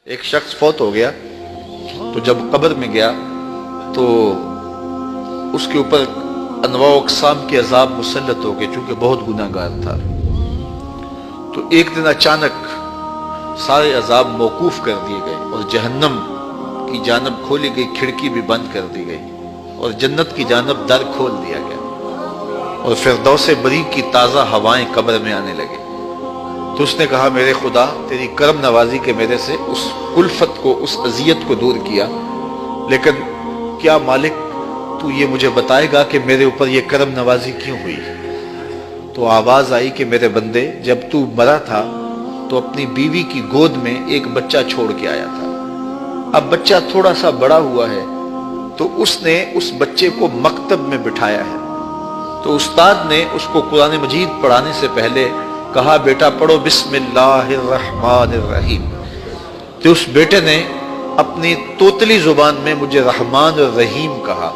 ایک شخص فوت ہو گیا تو جب قبر میں گیا تو اس کے اوپر انواع و اقسام کے عذاب مسلط ہو گئے، چونکہ بہت گناہ گار تھا۔ تو ایک دن اچانک سارے عذاب موقوف کر دیے گئے اور جہنم کی جانب کھولی گئی کھڑکی بھی بند کر دی گئی اور جنت کی جانب در کھول دیا گیا اور فردوس بری کی تازہ ہوائیں قبر میں آنے لگے۔ تو اس نے کہا میرے خدا تیری کرم نوازی کے میرے سے اس الفت کو، اس اذیت کو دور کیا، لیکن کیا مالک تو یہ مجھے بتائے گا کہ میرے اوپر یہ کرم نوازی کیوں ہوئی؟ تو آواز آئی کہ میرے بندے جب تو مرا تھا تو اپنی بیوی کی گود میں ایک بچہ چھوڑ کے آیا تھا، اب بچہ تھوڑا سا بڑا ہوا ہے تو اس نے اس بچے کو مکتب میں بٹھایا ہے، تو استاد نے اس کو قرآن مجید پڑھانے سے پہلے کہا بیٹا پڑھو بسم اللہ الرحمن الرحیم، تو اس بیٹے نے اپنی توتلی زبان میں مجھے رحمان اور رحیم کہا۔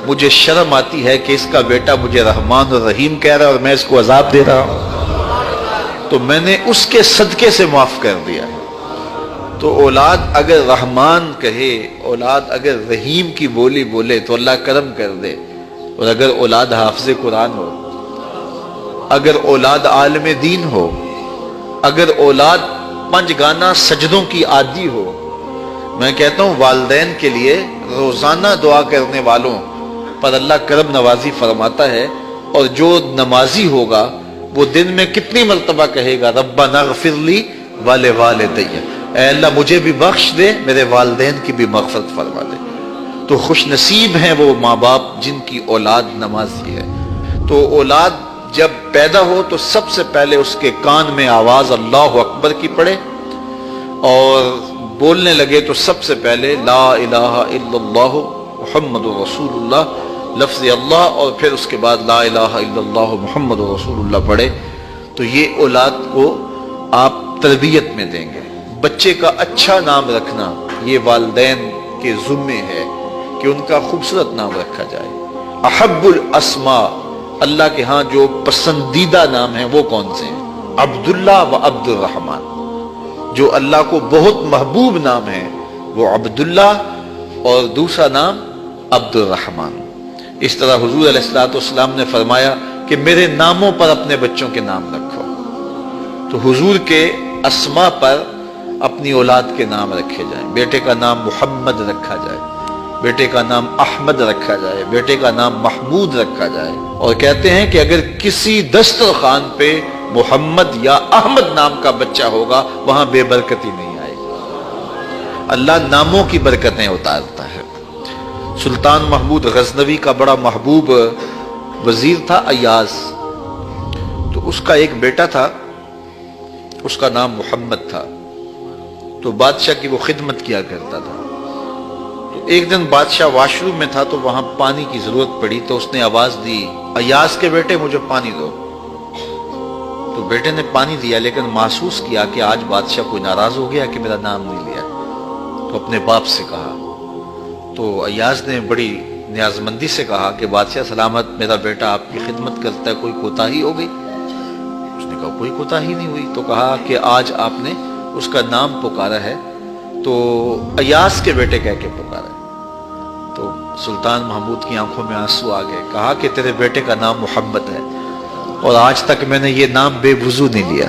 مجھے شرم آتی ہے کہ اس کا بیٹا مجھے رحمان اور رحیم کہہ رہا ہے اور میں اس کو عذاب دے رہا ہوں، تو میں نے اس کے صدقے سے معاف کر دیا۔ تو اولاد اگر رحمان کہے، اولاد اگر رحیم کی بولی بولے تو اللہ کرم کر دے، اور اگر اولاد حافظ قرآن ہو، اگر اولاد عالم دین ہو، اگر اولاد پنج گانا سجدوں کی عادی ہو، میں کہتا ہوں والدین کے لیے روزانہ دعا کرنے والوں پر اللہ کرم نوازی فرماتا ہے، اور جو نمازی ہوگا وہ دن میں کتنی مرتبہ کہے گا ربنا اغفر لی ولوالدی، اے اللہ مجھے بھی بخش دے، میرے والدین کی بھی مغفرت فرما دے۔ تو خوش نصیب ہیں وہ ماں باپ جن کی اولاد نمازی ہے۔ تو اولاد جب پیدا ہو تو سب سے پہلے اس کے کان میں آواز اللہ اکبر کی پڑے، اور بولنے لگے تو سب سے پہلے لا الہ الا اللہ محمد رسول اللہ لفظ اللہ، اور پھر اس کے بعد لا الہ الا اللہ محمد رسول اللہ پڑھے۔ تو یہ اولاد کو آپ تربیت میں دیں گے۔ بچے کا اچھا نام رکھنا یہ والدین کے ذمے ہے کہ ان کا خوبصورت نام رکھا جائے۔ احب الاسماء، اللہ کے ہاں جو پسندیدہ نام ہیں وہ کون سے ہیں؟ عبداللہ و عبد الرحمن۔ جو اللہ کو بہت محبوب نام ہے وہ عبداللہ اور دوسرا نام عبد الرحمن۔ اس طرح حضور علیہ الصلوۃ والسلام نے فرمایا کہ میرے ناموں پر اپنے بچوں کے نام رکھو، تو حضور کے اسماء پر اپنی اولاد کے نام رکھے جائیں۔ بیٹے کا نام محمد رکھا جائے، بیٹے کا نام احمد رکھا جائے، بیٹے کا نام محمود رکھا جائے، اور کہتے ہیں کہ اگر کسی دسترخوان پہ محمد یا احمد نام کا بچہ ہوگا وہاں بے برکتی نہیں آئے گی۔ اللہ ناموں کی برکتیں اتارتا ہے۔ سلطان محمود غزنوی کا بڑا محبوب وزیر تھا ایاز، تو اس کا ایک بیٹا تھا، اس کا نام محمد تھا، تو بادشاہ کی وہ خدمت کیا کرتا تھا۔ تو ایک دن بادشاہ واش روم میں تھا تو وہاں پانی کی ضرورت پڑی، تو اس نے آواز دی ایاز کے بیٹے مجھے پانی دو۔ تو بیٹے نے پانی دیا، لیکن محسوس کیا کہ آج بادشاہ کوئی ناراض ہو گیا کہ میرا نام نہیں لیا، تو اپنے باپ سے کہا۔ تو ایاز نے بڑی نیازمندی سے کہا کہ بادشاہ سلامت، میرا بیٹا آپ کی خدمت کرتا ہے، کوئی کوتاہی ہو گئی؟ اس نے کہا کوئی کوتاہی نہیں ہوئی۔ تو کہا کہ آج آپ نے اس کا نام پکارا ہے تو ایاز کے بیٹے کہہ کے پکارا ہے۔ تو سلطان محمود کی آنکھوں میں آنسو آ گئے، کہا کہ تیرے بیٹے کا نام محمد ہے اور آج تک میں نے یہ نام بے وضو نہیں لیا۔